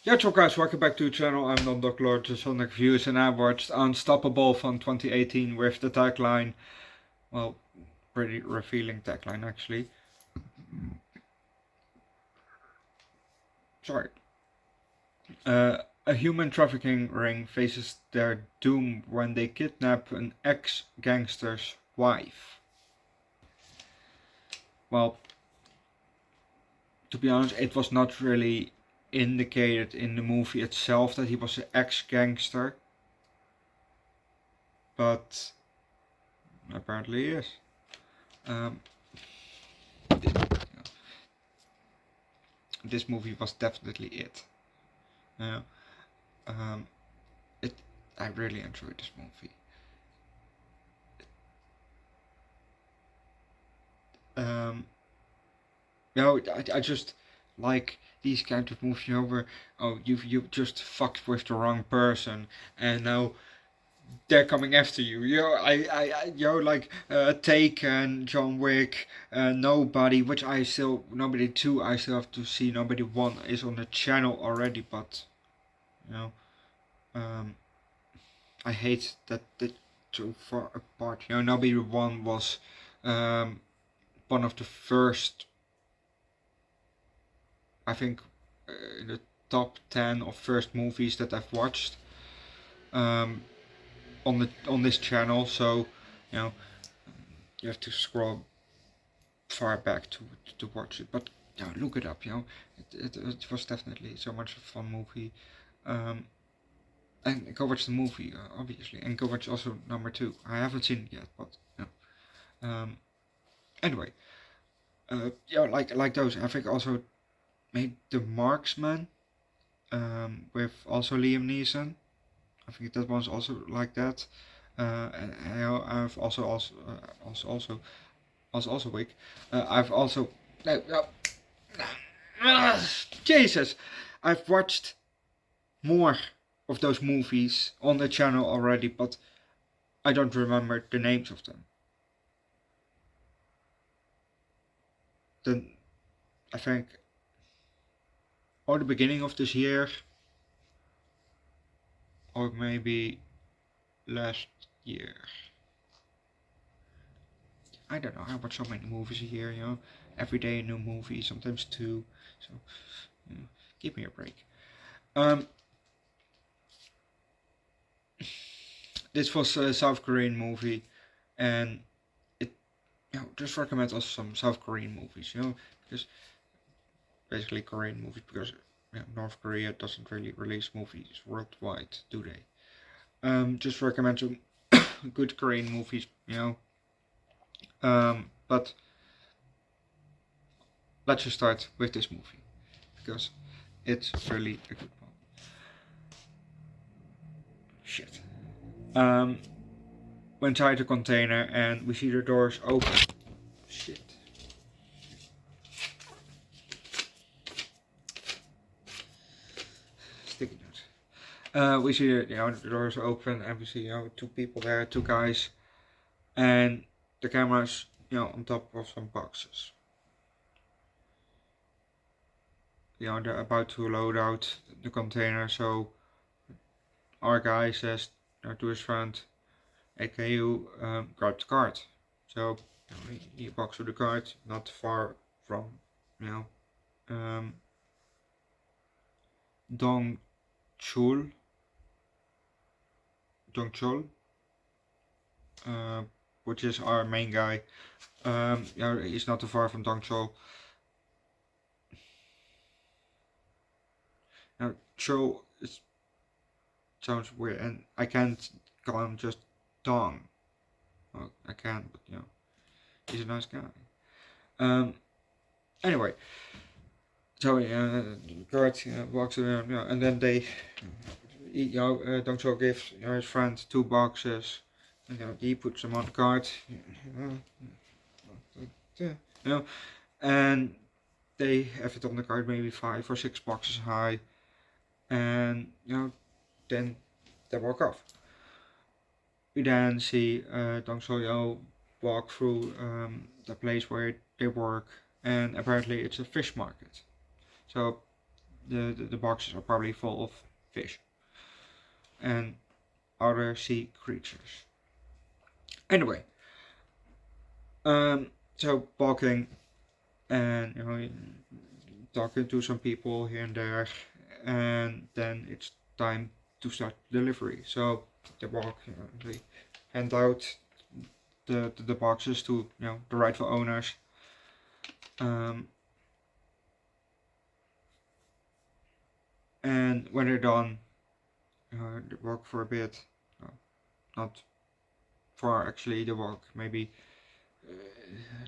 Yeah, so guys, welcome back to the channel. I'm Underdog Lord, the Sonic Views, and I watched Unstoppable from 2018 with the tagline, well, pretty revealing tagline actually. Sorry. A human trafficking ring faces their doom when they kidnap an ex-gangster's wife. Well, to be honest, it was not really indicated in the movie itself that he was an ex-gangster, but apparently he is. This movie was definitely it. Uh, um, it. I really enjoyed this movie. I just like these kind of movies, where you just fucked with the wrong person, and now they're coming after you. Like Taken, John Wick, Nobody, which Nobody 2, I still have to see. Nobody 1 is on the channel already, but you know, um, I hate that they're too far apart. Nobody 1 was um, one of the first, I think, in the top 10 of first movies that I've watched um, on this channel. So you know you have to scroll far back to watch it. But yeah, look it up. It was definitely so much a fun movie. And go watch the movie, obviously, and go watch also number 2. I haven't seen it yet, but anyway, like those. I think also made The Marksman, with also Liam Neeson. I think that one's also like that. And I've also Wick. I've also Jesus. I've watched more of those movies on the channel already, but I don't remember the names of them. Then I think, or the beginning of this year, or maybe last year. I don't know. I watch so many movies a year. Every day a new movie, sometimes 2. So give me a break. This was a South Korean movie, and it just recommend us some South Korean movies. Because basically Korean movies, because North Korea doesn't really release movies worldwide, do they? Just recommend some good Korean movies. But let's just start with this movie, because it's really a good one. Shit. We're inside the container and we see the doors open. Shit. Sticky notes. We see the doors open and we see 2 people there, 2 guys, and the camera's on top of some boxes. They're about to load out the container, so our guy says to his friend, "Hey, can you grab the cart?" So he walks to the cart, not far from Dong Chul, which is our main guy. He's not too far from Dong Chul. Now Chul sounds weird, and I can't call him just Dong. Well, I can, but he's a nice guy. Anyway, so Kurt walks around, and then they, Dong Chul gives his friend 2 boxes, and he puts them on the cart, and they have it on the cart maybe 5 or 6 boxes high, and then they walk off. We then see Dong Chul walk through the place where they work, and apparently it's a fish market. So the boxes are probably full of fish and other sea creatures. Anyway, so walking and talking to some people here and there, and then it's time to start delivery. So they walk, they hand out the boxes to the rightful owners. And when they're done, they walk for a bit. Not far actually. They walk maybe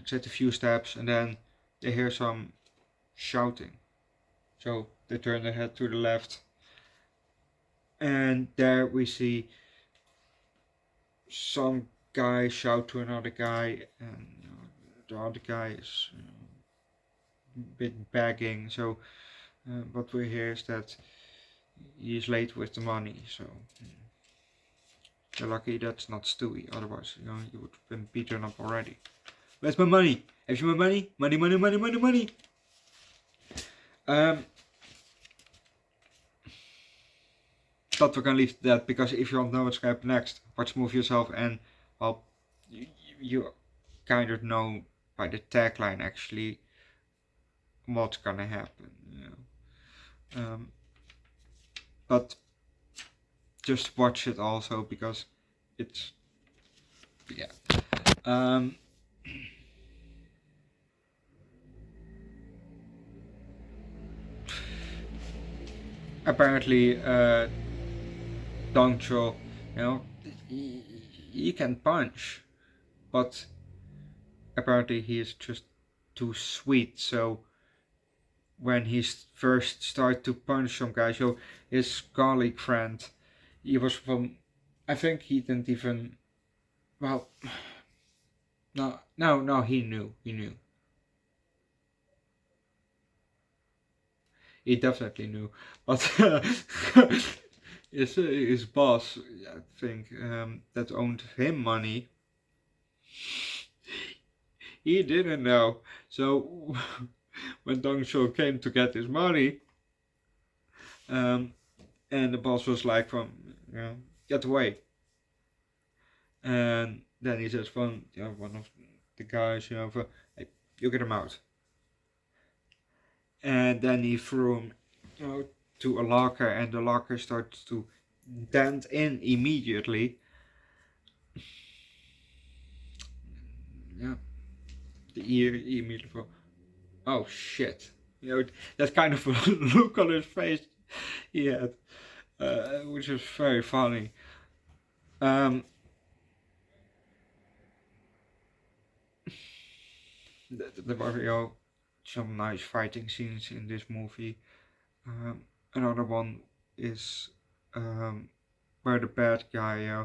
take a few steps, and then they hear some shouting. So they turn their head to the left, and there we see some guy shout to another guy, and the other guy is a bit begging. So what we hear is that he is late with the money. So they're lucky that's not Stewie. Otherwise, you would have been beaten up already. Where's my money? Have you my money? Money, money, money, money, money. But we're gonna leave that, because if you don't know what's gonna happen next, watch the movie yourself, and well, you kind of know by the tagline actually what's gonna happen. But just watch it also, because it's apparently Dong Cho, he can punch, but apparently he is just too sweet. So when he first started to punch some guy, so his colleague friend, he was from, I think he didn't even, well, no, he knew. He definitely knew, but his boss, I think, that owned him money, he didn't know. So when Dong Shou came to get his money, and the boss was like, get away. And then he says, one of the guys, hey, you get him out. And then he threw him, to a locker, and the locker starts to dent in immediately. Yeah, the ear immediately. Oh shit! That kind of look on his face he had, which was very funny. There were some nice fighting scenes in this movie. Another one is where the bad guy,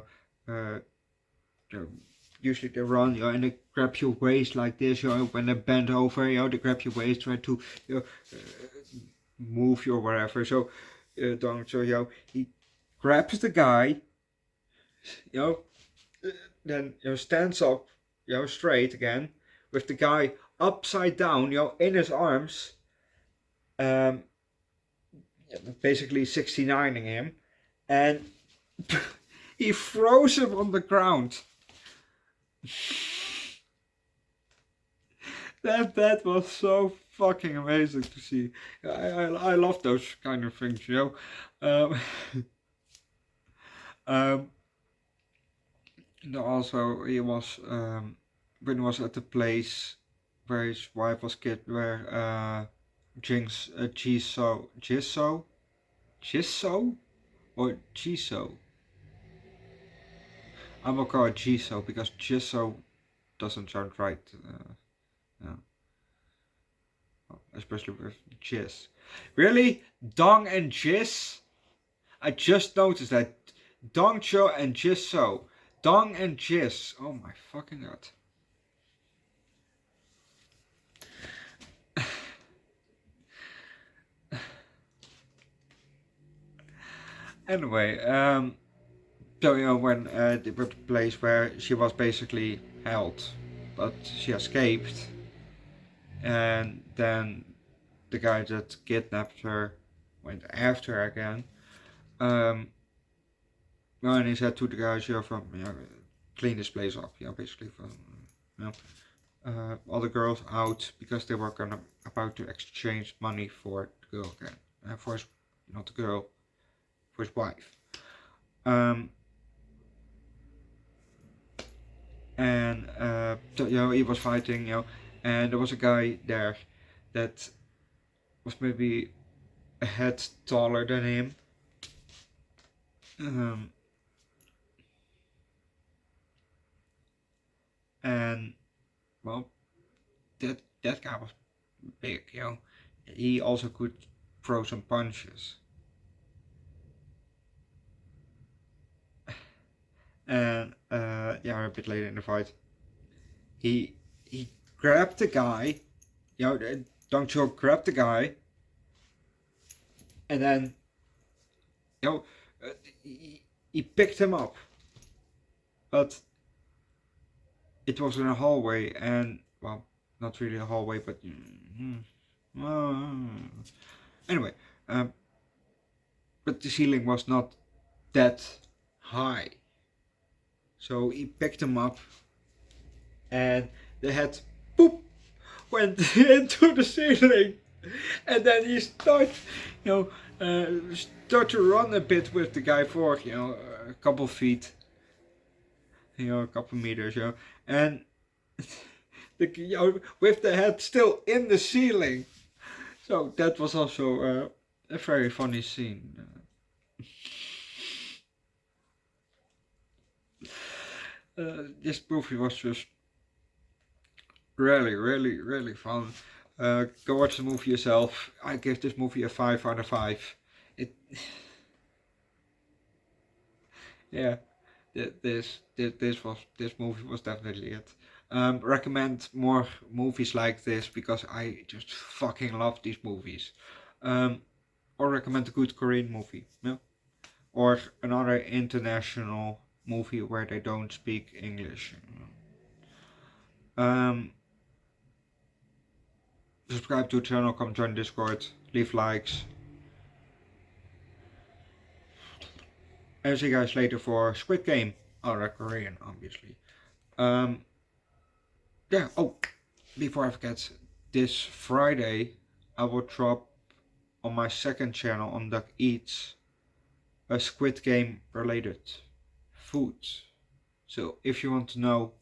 usually they run, and they grab your waist like this, when they bend over, they grab your waist, try to, move you or whatever. So, Dong Cho, he grabs the guy, then stands up, straight again, with the guy upside down, in his arms, basically 69ing him, and he throws him on the ground. That was so fucking amazing to see. I love those kind of things, also he was when he was at the place where his wife was killed, where Jisoo or Jisoo? I'm gonna call it Jisoo, because Jisoo doesn't sound right. Especially with Jis. Really? Dong and Jis? I just noticed that. Dong Cho and Jisoo. Dong and Jis. Oh my fucking god. Anyway, so when they were the place where she was basically held, but she escaped, and then the guy that kidnapped her went after her again. And he said to the guys, from clean this place up, basically from all the girls out because they were about to exchange money for the girl again, for his, not the girl, for his wife. And so, he was fighting, and there was a guy there that was maybe a head taller than him. And well, that guy was big, He also could throw some punches. And a bit later in the fight, he grabbed the guy, Dong Chok grabbed the guy, and then he picked him up, but it was in a hallway, and well, not really a hallway, but anyway, but the ceiling was not that high, so he picked him up, and the head boop went into the ceiling, and then he start to run a bit with the guy for a couple feet, a couple meters, and with the head still in the ceiling. So that was also a very funny scene. This movie was just really, really, really fun. Go watch the movie yourself. I give this movie a 5 out of 5. This movie was definitely it. Recommend more movies like this because I just fucking love these movies. Or recommend a good Korean movie, or another international movie where they don't speak English. Subscribe to the channel, come join Discord, leave likes. And see you guys later for Squid Game, or Korean, obviously. Before I forget, this Friday I will drop on my second channel, Underdog Eats, a Squid Game related food. So if you want to know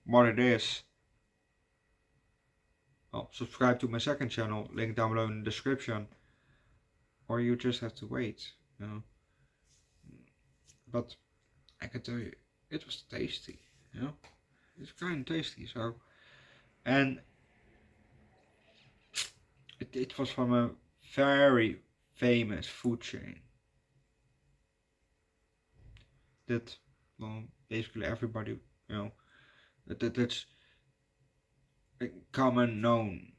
what it is, subscribe to my second channel, link down below in the description, or you just have to wait, But I can tell you, it was tasty, It's kind of tasty, so, and it was from a very famous food chain that, basically everybody, that's a common known,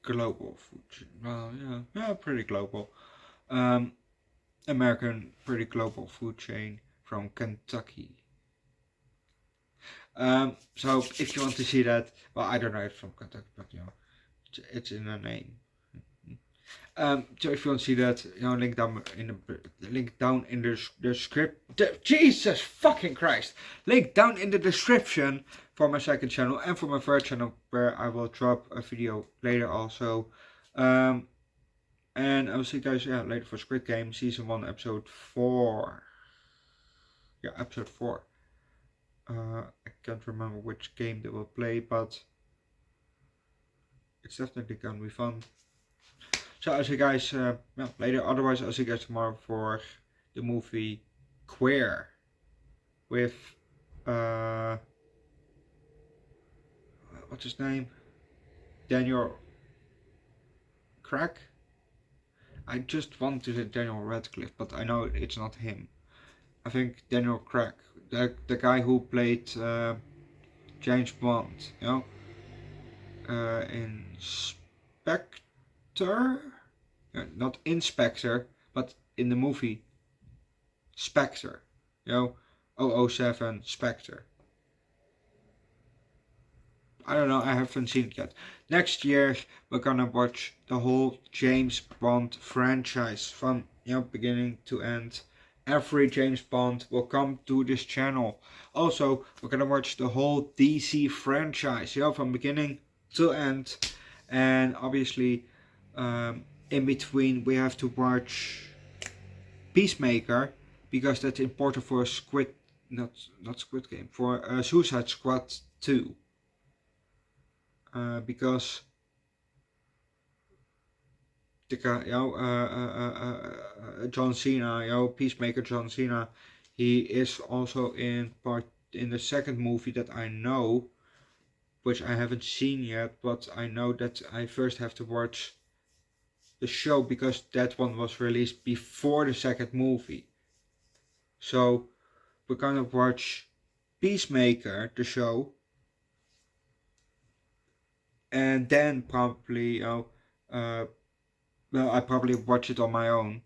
global food chain. Pretty global. American, pretty global food chain from Kentucky. So if you want to see that, I don't know if it's from Kentucky, but it's in a name. So if you want to see that, link down in the script. Jesus fucking Christ! Link down in the description for my second channel and for my third channel, where I will drop a video later also. And I will see you guys later for Squid Game Season 1 Episode 4. Episode 4. I can't remember which game they will play, but it's definitely gonna be fun. So I'll see you guys later. Otherwise, I'll see you guys tomorrow for the movie Queer with what's his name? Daniel Craig. I just want to say Daniel Radcliffe, but I know it's not him. I think Daniel Craig, the guy who played James Bond, in Spectre, not Inspector, but in the movie Spectre, 007 Spectre. I don't know, I haven't seen it yet. Next year we're gonna watch the whole James Bond franchise from beginning to end. Every James Bond will come to this channel. Also, we're gonna watch the whole DC franchise, from beginning to end. And obviously, in between we have to watch Peacemaker, because that's important for not Squid Game, for Suicide Squad 2. Because the guy, John Cena, Peacemaker John Cena, he is also in the second movie that I know, which I haven't seen yet, but I know that I first have to watch the show because that one was released before the second movie. So we're gonna watch Peacemaker, the show, and then probably, I probably watch it on my own,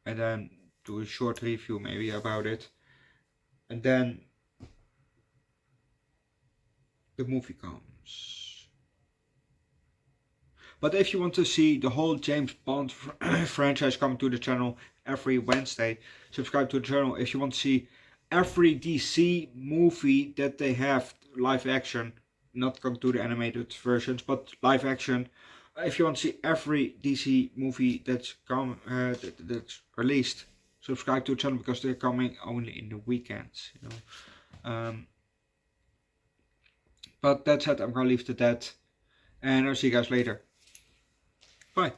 and then do a short review maybe about it, and then the movie comes. But if you want to see the whole James Bond franchise come to the channel every Wednesday, subscribe to the channel. If you want to see every DC movie that they have live action, not come to the animated versions, but live action. If you want to see every DC movie that's that's released, subscribe to the channel because they're coming only in the weekends. But that's it. I'm gonna leave it at that, and I'll see you guys later. Bye.